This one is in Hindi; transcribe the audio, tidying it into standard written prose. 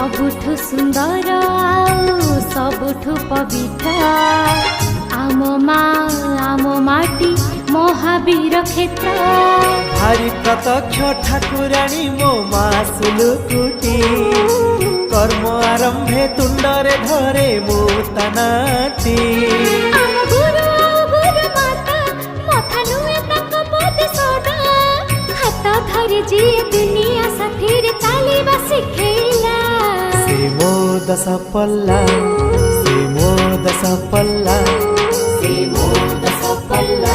सबुठु सुंदर आउ सबुठु पवित्र आम माटी महावीर क्षेत्र भारी प्रत्यक्ष ठाकुराणी मो मा सुलुकुटी कर्म आरंभे तुंडरे धरे मो तनाटी जी दुनिया साथीर चालिबा सिखेला से मो दश पल्ला से मो दश पल्ला से मो दश पल्ला